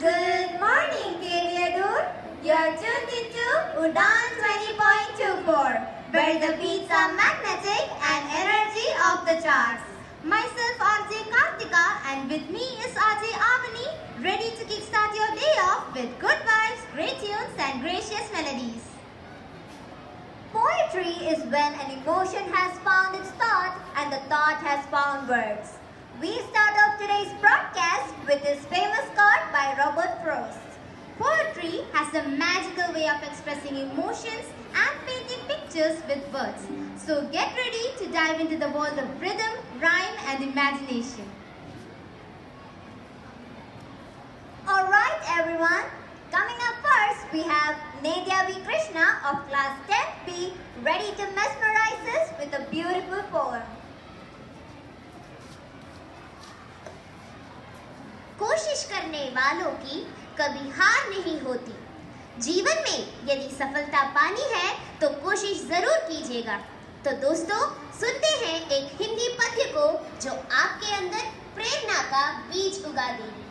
Good morning, Kiriadur. You're tuned into Udan 20.24, where the beats are magnetic and energy off the charts. Myself RJ Kartika, and with me is RJ Avani, ready to kickstart your day off with good vibes, great tunes and gracious melodies. Poetry is when an emotion has found its thought and the thought has found words. We start off today's broadcast with this famous quote by Robert Frost. Poetry has a magical way of expressing emotions and painting pictures with words. So get ready to dive into the world of rhythm, rhyme and imagination. Alright everyone, coming up first we have Nedya V. Krishna of class 10th B ready to mesmerize us with a beautiful poem. कोशिश करने वालों की कभी हार नहीं होती। जीवन में यदि सफलता पानी है तो कोशिश जरूर कीजिएगा। तो दोस्तों सुनते हैं एक हिंदी पद्य को जो आपके अंदर प्रेरणा का बीज उगा देगी।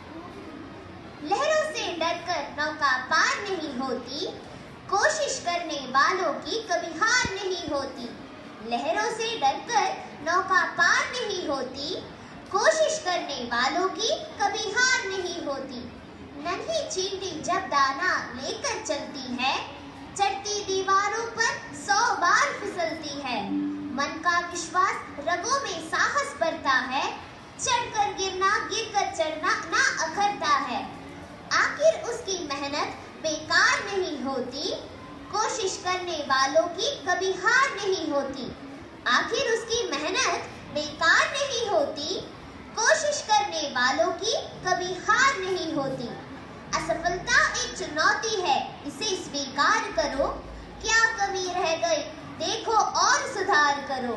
लहरों से डरकर नौका पार नहीं होती, कोशिश करने वालों की कभी हार नहीं होती। लहरों से डरकर नौका पार नहीं होती, कोशिश करने वालों की कभी हार नहीं होती। नन्ही चींटी जब दाना लेकर चलती है, चढ़ती दीवारों पर 100 बार फिसलती है। मन का विश्वास रगों में साहस भरता है, चढ़कर गिरना गिरकर चढ़ना ना अखरता है। आखिर उसकी मेहनत बेकार नहीं होती, कोशिश करने वालों की कभी हार नहीं होती। आखिर उसकी मेहनत बेकार नहीं होती, कोशिश करने वालों की कभी हार नहीं होती। असफलता एक चुनौती है, इसे स्वीकार करो, क्या कमी रह गई देखो और सुधार करो।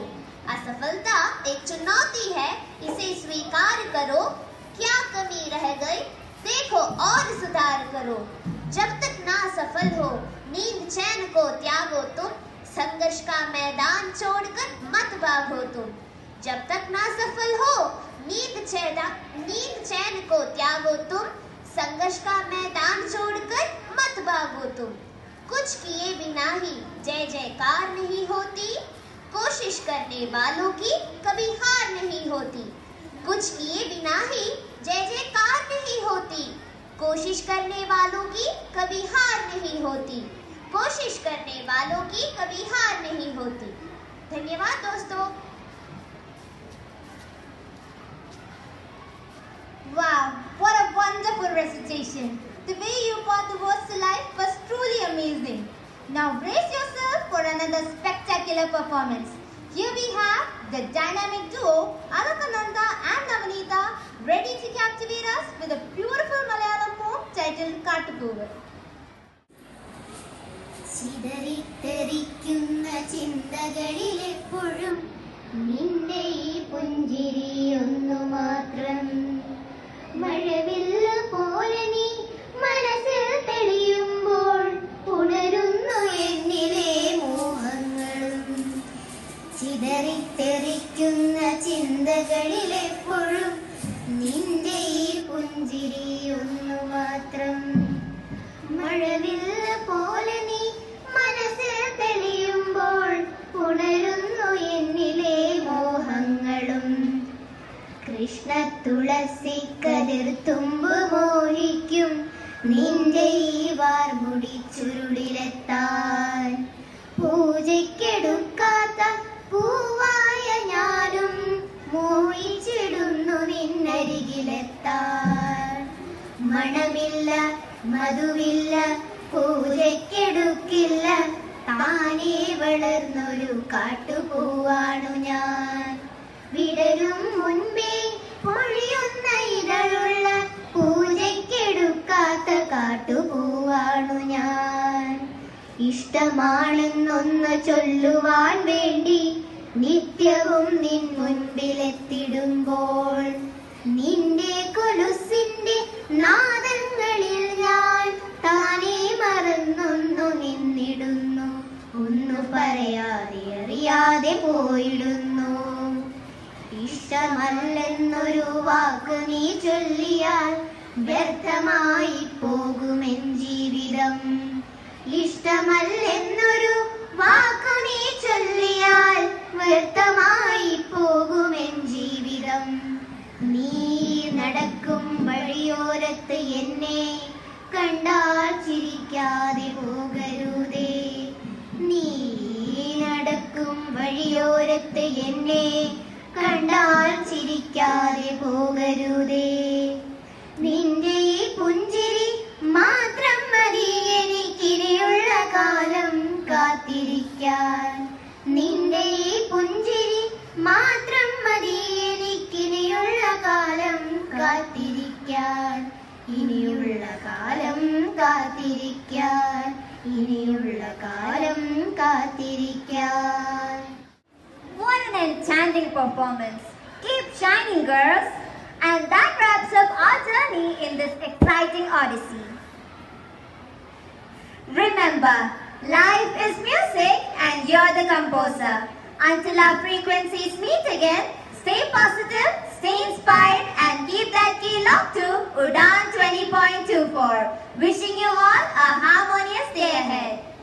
असफलता एक चुनौती है, इसे स्वीकार करो, क्या कमी रह गई देखो और सुधार करो। जब तक ना सफल हो नींद चैन को त्यागो तुम, संघर्ष का मैदान छोड़कर मत भागो तुम। जब तक ना सफल हो नींद चैन को त्यागो तुम, संघर्ष का मैदान छोड़कर मत भागो तुम। कुछ किए बिना ही जय जयकार नहीं होती, कोशिश करने वालों की कभी हार नहीं होती। कुछ किए बिना ही जय जयकार नहीं होती, कोशिश करने वालों की कभी हार नहीं होती। कोशिश करने वालों की कभी हार नहीं होती। धन्यवाद दोस्तों। Wow, what a wonderful recitation. The way you brought the words to life was truly amazing. Now brace yourself for another spectacular performance. Here we have the dynamic duo Alakananda and Navanita ready to captivate us with a beautiful Malayalam poem titled Kaattupoovil. ചിതറിത്തെറിക്കുന്ന ചിന്തകളിലെപ്പോഴും നിന്റെ ഈ പുഞ്ചിരി ഒന്നു മാത്രം. മഴവില്ല് പോലെ നീ മനസ്സിൽ തെളിയുമ്പോൾ ഉണരുന്നു എന്നിലെ മോഹങ്ങളും. ചിതറിത്തെറിക്കുന്ന ചിന്തകളിലെപ്പോഴും നിന്റെ ഈ പുഞ്ചിരി ഒന്നു മാത്രം. മഴവില്ല് പോലെ നീ മനസ്സിൽ തെളിയുമ്പോൾ ഉണരുന്നു എന്നിലെ മോഹങ്ങളും. കൃഷ്ണ തുളസി കതിർത്തുമ്പ് മോഹിക്കും നിന്റെ ഈ വാർമുടി ചുരുളിലെത്താൻ. പൂജയ്ക്കെടുക്കാത്ത പൂവായ ഞാനും മോഹിച്ചിടുന്നു നിന്നരികിലെത്താൻ. മണമില്ല മധുവില്ല പൂജയ്ക്കെടുക്കില്ല, താനേ വളർന്നൊരു കാട്ടുപൂവാണു ഞാൻ. വിടരും മുൻപേ പൊഴിയുന്ന ഇതളുള്ള പൂജയ്ക്കെടുക്കാത്ത കാട്ടുപൂവാണു ഞാൻ. ഇഷ്ടമാണെന്നൊന്ന് ചൊല്ലുവാൻ വേണ്ടി നിത്യവും നിൻ മുൻപിലെത്തിടുമ്പോൾ, നിന്റെ കൊലുസിന്റെ നാദങ്ങളിൽ ഞാൻ താനേ മറന്നൊന്നു നിന്നിടുന്നു. ഒന്നു പറയാതെ അറിയാതെ പോയിടുന്നു. ഇഷ്ടമല്ലെന്നൊരു വാക്ക് നീ ചൊല്ലിയാൽ വ്യർത്ഥമായി പോകുമെൻ ജീവിതം. ഇഷ്ടമല്ലെന്നൊരു വാക്കു നീ ചൊല്ലിയാൽ വ്യർത്ഥമായി പോകുമെൻ ജീവിതം. നീ നടക്കും വഴിയോരത്ത് എന്നെ കണ്ടാൽ ചിരിക്കാതെ പോകരുതേ. നീ നടക്കും വഴിയോരത്ത് എന്നെ കണ്ടാൽ ചിരിക്കാതെ പോകരുതേ. നിന്റെ ഈ പുഞ്ചിരി മാത്രം മതി എനിക്കിനിയുള്ള കാലം കാത്തിരിക്കാൻ. നിന്റെ ഈ പുഞ്ചിരി മാത്രം മതി എനിക്കിനിയുള്ള കാലം കാത്തിരിക്കാൻ. ഇനിയുള്ള കാലം കാത്തിരിക്കാൻ. ഇനിയുള്ള കാലം കാത്തിരിക്കാൻ. What an enchanting performance! Keep shining, girls! And that wraps up our journey in this exciting odyssey. Remember, life is music and you're the composer. Until our frequencies meet again, stay positive, stay inspired, and keep that key locked to Udan 20.24. Wishing you all a harmonious day ahead.